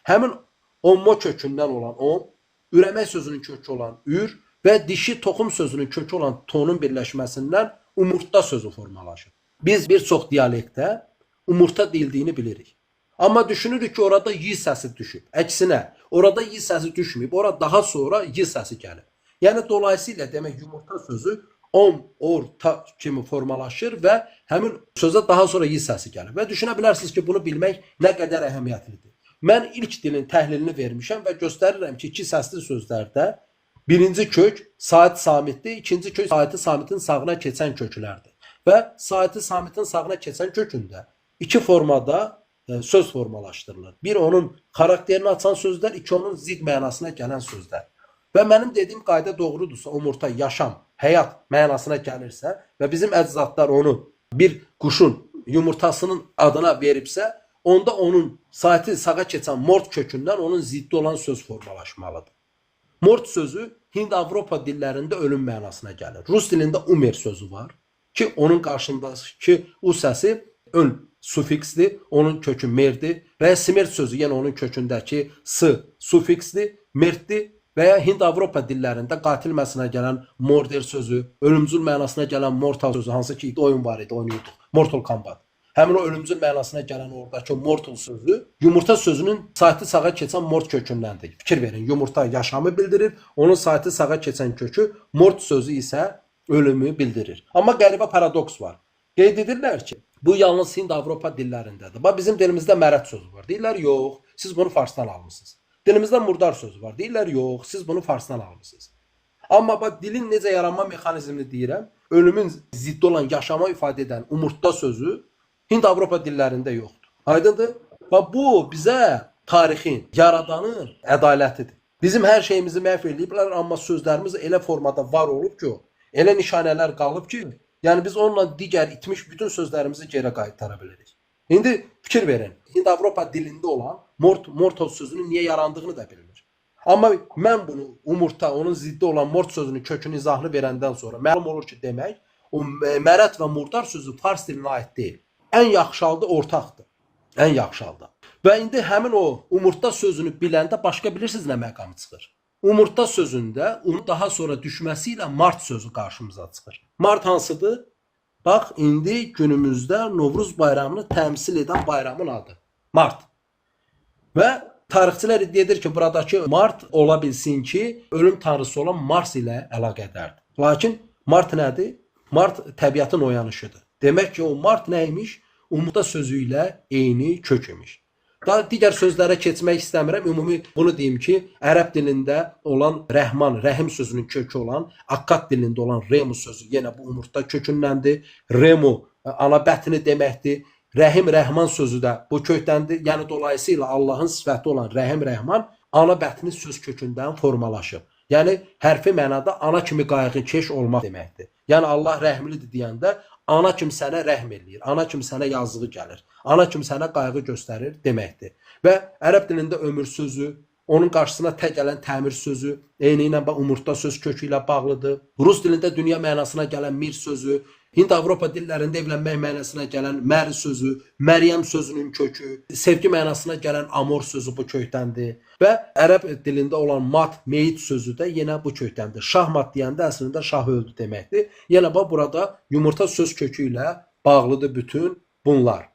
Həmin onmo kökündən olan om, ürəmək sözünün kökü olan ür və dişi toxum sözünün kökü olan tonun birləşməsindən umurtda sözü formalaşır. Biz bir çox dialektdə umurta deyildiyini bilirik. Amma düşünürük ki, orada y səsi düşüb. Əksinə, orada y səsi düşməyib, orada daha sonra y səsi gəlib. Yəni, dolayısıyla demək yumurta sözü om, or, ta kimi formalaşır və həmin sözə daha sonra y səsi gəlir. Və düşünə bilərsiniz ki, bunu bilmək nə qədər əhəmiyyətlidir. Mən ilk dilin təhlilini vermişəm və göstərirəm ki, iki səsli sözlərdə birinci kök Sait Samitdir, ikinci kök Sait Samitin sağına keçən köklərdir. Və Sait Samitin sağına keçən kökündə iki formada söz formalaşdırılır. Bir, onun xarakterini açan sözlər, iki, onun zid mənasına gələn sözlər. Və mənim dediyim qayda doğrudursa, umurta, yaşam, həyat mənasına gəlirsə və bizim əcdadlar onu bir quşun yumurtasının adına veribsə, onda onun saati sağa keçən mort kökündən onun ziddi olan söz formalaşmalıdır. Mort sözü Hind-Avropa dillərində ölüm mənasına gəlir. Rus dilində umer sözü var ki, onun qarşındakı u səsi ön sufiksdir, onun kökü merdir və ya smert sözü yenə onun kökündəki s sufiksdir, mertdir və ya Hind-Avropa dillərində qatil mənasına gələn morder sözü, ölümcül mənasına gələn mortal sözü, hansı ki oyun var idi, oynuyorduk, Mortal Kombat. Həmin o ölümcül mənasına gələn oradakı mortal sözü yumurta sözünün saati sağa keçən mort kökündəndir. Fikir verin, yumurta yaşamı bildirir, onun saati sağa keçən kökü, mort sözü isə ölümü bildirir. Amma qəribə paradoks var. Qeyd edirlər ki, bu yalnız Hind-Avropa dillərindədir. Bax, bizim dilimizdə mərət sözü var. Deyirlər, yox, siz bunu farsdan almışsınız. Dilimizdə murdar sözü var. Deyirlər, yox, siz bunu farsdan almışsınız. Amma bax, dilin necə yaranma mexanizmini deyirəm, ölümün ziddi olan yaşama ifadə edən umurtda sözü Hind-Avropa dillərində yoxdur. Aydındır? Bax, bu bizə tarixin, yaradanın ədalətidir. Bizim hər şeyimizi məhv ediblər, amma sözlərimiz elə formada var olub ki, elə nişanələr qalıb ki, yəni biz onunla digər itmiş bütün sözlərimizi geri qaytara bilirik. İndi fikir verin, Hind-Avropa dilində olan mortal sözünün niyə yarandığını da bilmir. Amma mən bunu umurta, onun ziddi olan mort sözünün kökünü izahını verəndən sonra məlum olur ki, demək, o mərət və murdar sözü fars dilinə aid deyil. Ən yaxşı halda ortaqdır. Ən yaxşı halda. Və indi həmin o umurta sözünü biləndə başqa bilirsiniz nə məqam çıxır? Umurta sözündə onun daha sonra düşməsi ilə mart sözü qarşımıza çıxır. Mart hansıdır? Bax, indi günümüzdə Novruz bayramını təmsil edən bayramın adı. Mart. Və tarixçilər iddia edir ki, buradakı mart ola bilsin ki, ölüm tanrısı olan Mars ilə əlaqədardır. Lakin mart nədir? Mart təbiətin oyanışıdır. Demək ki, o mart nəymiş? Umurta sözü ilə eyni kök imiş. Daha digər sözlərə keçmək istəmirəm. Ümumi bunu deyim ki, ərəb dilində olan rəhman, rəhim sözünün kökü olan, akkad dilində olan remu sözü yenə bu umurta kökündəndir. Remu ana bətni deməkdir. Rəhim, rəhman sözü də bu kökdəndir. Yəni dolayısıyla Allahın sifəti olan rəhim, rəhman ana bətni söz kökündən formalaşıb. Yəni hərfi mənada ana kimi qayğıkeş olmaq deməkdir. Yəni Allah rəhmlidir deyəndə ana kim sənə rəhm eləyir, ana kim sənə yazığı gəlir, ana kim sənə qayğı göstərir deməkdir. Və ərəb dilində ömür sözü, onun qarşısına tək gələn təmir sözü, eyni ilə umurtda söz kökü ilə bağlıdır. Rus dilində dünya mənasına gələn mir sözü, Hind-Avropa dillərində evlənmək mənasına gələn mər sözü, Məryəm sözünün kökü, sevgi mənasına gələn amor sözü bu kökdəndir. Və ərəb dilində olan mat, meyit sözü də yenə bu kökdəndir. Şahmat deyəndə əslində şah öldü deməkdir. Yenə burada yumurta söz kökü ilə bağlıdır bütün bunlar.